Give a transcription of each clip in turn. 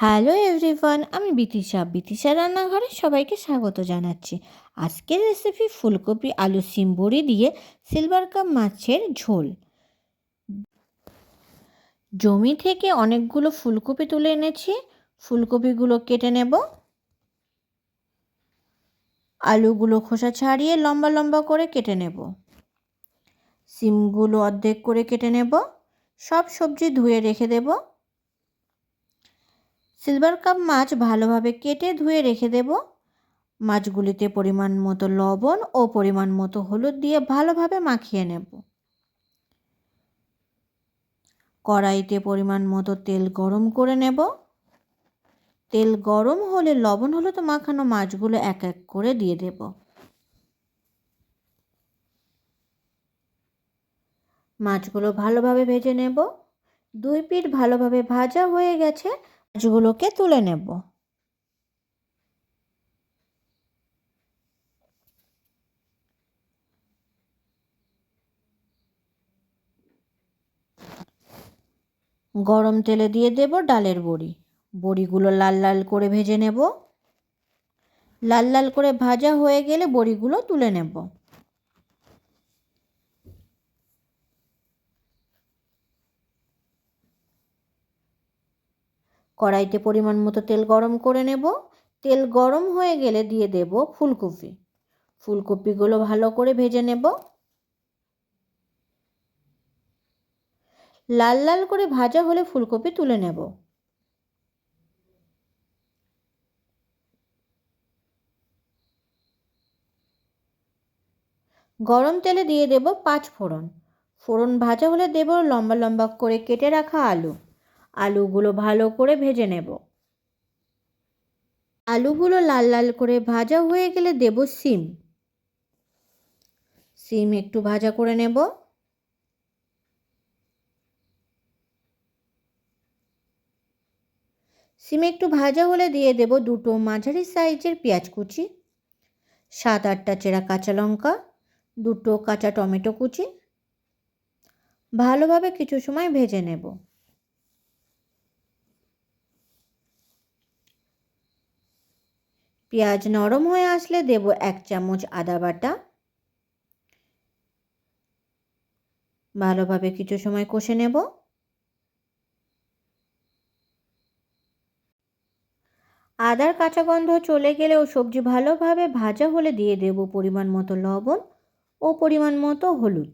Hello everyone, আমি বিতিশা রান্নাঘরে সবাইকে স্বাগত জানাচ্ছি। আজকের রেসিপি ফুলকপি আলু সিম বড়ি দিয়ে সিলভার কাপ মাছের ঝোল। জমি থেকে অনেকগুলো ফুলকপি তুলে এনেছি, ফুলকপিগুলো কেটে নেব। আলুগুলো খোসা ছাড়িয়ে লম্বা লম্বা করে কেটে নেব। সিমগুলো অর্ধেক করে কেটে নেব। সব সবজি ধুয়ে রেখে দেব। সিলভার কাপ মাছ ভালোভাবে কেটে ধুয়ে রেখে দেব। মাছগুলিতে পরিমাণ মতো লবণ ও পরিমাণ মতো হলুদ দিয়ে ভালোভাবে মাখিয়ে নেব। কড়াইতে পরিমাণ মতো তেল গরম করে নেব। তেল গরম হলে লবণ হলুদ মাখানো মাছগুলো এক এক করে দিয়ে দেব। মাছগুলো ভালোভাবে ভেজে নেব। দুই পিঠ ভালোভাবে ভাজা হয়ে গেছে, মাছগুলোকে তুলে নেব। গরম তেলে দিয়ে দেব ডালের বড়ি। বড়িগুলো লাল লাল করে ভেজে নেব। লাল লাল করে ভাজা হয়ে গেলে বড়িগুলো তুলে নেব। কড়াইতে পরিমাণ মতো তেল গরম করে নেব। তেল গরম হয়ে গেলে দিয়ে দেব ফুলকপি। ফুলকপিগুলো ভালো করে ভেজে নেব। লাল লাল করে ভাজা হলে ফুলকপি তুলে নেব। গরম তেলে দিয়ে দেব 5 ফোড়ন। ফোড়ন ভাজা হলে দেব লম্বা লম্বা করে কেটে রাখা আলু। আলুগুলো ভালো করে ভেজে নেব। আলুগুলো লাল লাল করে ভাজা হয়ে গেলে দেব সিম। সিম একটু ভাজা করে নেব। সিম একটু ভাজা হলে দিয়ে দেব দুটো মাঝারি সাইজের পেঁয়াজ কুচি, 7-8টা চেরা কাঁচা লঙ্কা, দুটো কাঁচা টমেটো কুচি। ভালোভাবে কিছু সময় ভেজে নেব। পেঁয়াজ নরম হয়ে আসলে দেব 1 চামচ আদা বাটা। ভালোভাবে কিছু সময় কষে নেব। আদার কাঁচা গন্ধ চলে গেলে ও সবজি ভালোভাবে ভাজা হলে দিয়ে দেব পরিমাণ মতো লবণ ও পরিমাণ মতো হলুদ,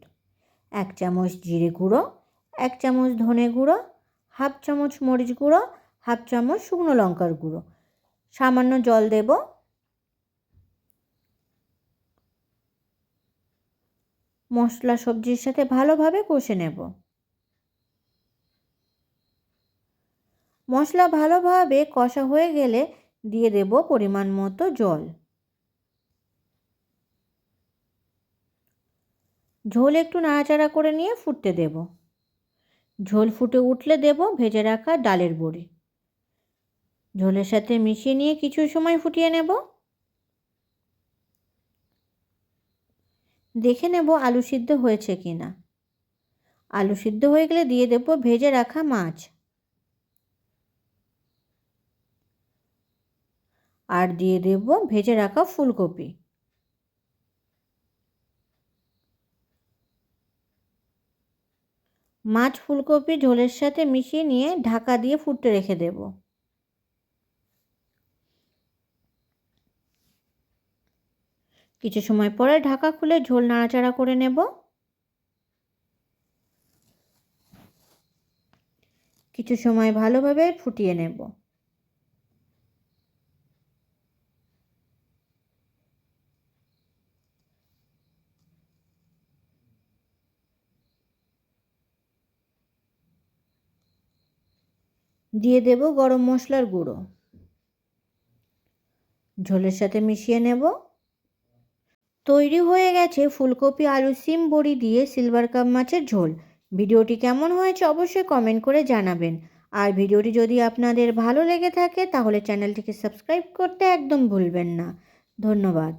1 চামচ জিরে গুঁড়ো, 1 চামচ ধনে গুঁড়ো, হাফ চামচ মরিচ গুঁড়ো, হাফ চামচ শুকনো লঙ্কার গুঁড়ো। সামান্য জল দেব। মশলা সবজির সাথে ভালোভাবে কষে নেব। মশলা ভালোভাবে কষা হয়ে গেলে দিয়ে দেব পরিমাণ মতো জল। ঝোল একটু নাড়াচাড়া করে নিয়ে ফুটতে দেব। ঝোল ফুটে উঠলে দেব ভেজে রাখা ডালের বড়ি। ঝোলের সাথে মিশিয়ে নিয়ে কিছু সময় ফুটিয়ে নেব। দেখে নেব আলু সিদ্ধ হয়েছে কিনা। আলু সিদ্ধ হয়ে গেলে দিয়ে দেব ভেজে রাখা মাছ। আর দিয়ে দেব ভেজে রাখা ফুলকপি। মাছ ফুলকপি ঝোলের সাথে মিশিয়ে নিয়ে ঢাকা দিয়ে ফুটতে রেখে দেব। কিছু সময় পরে ঢাকা খুলে ঝোল নাড়াচাড়া করে নেব। কিছু সময় ভালোভাবে ফুটিয়ে নেব। দিয়ে দেব গরম মশলার গুঁড়ো। ঝোলের সাথে মিশিয়ে নেব। তৈরি হয়ে গেছে ফুলকপি আলু সিম বড়ি দিয়ে সিলভার কাপ মাছের ঝোল। ভিডিওটি কেমন হয়েছে অবশ্যই কমেন্ট করে জানাবেন। আর ভিডিওটি যদি আপনাদের ভালো লেগে থাকে তাহলে চ্যানেলটিকে সাবস্ক্রাইব করতে একদম ভুলবেন না। ধন্যবাদ।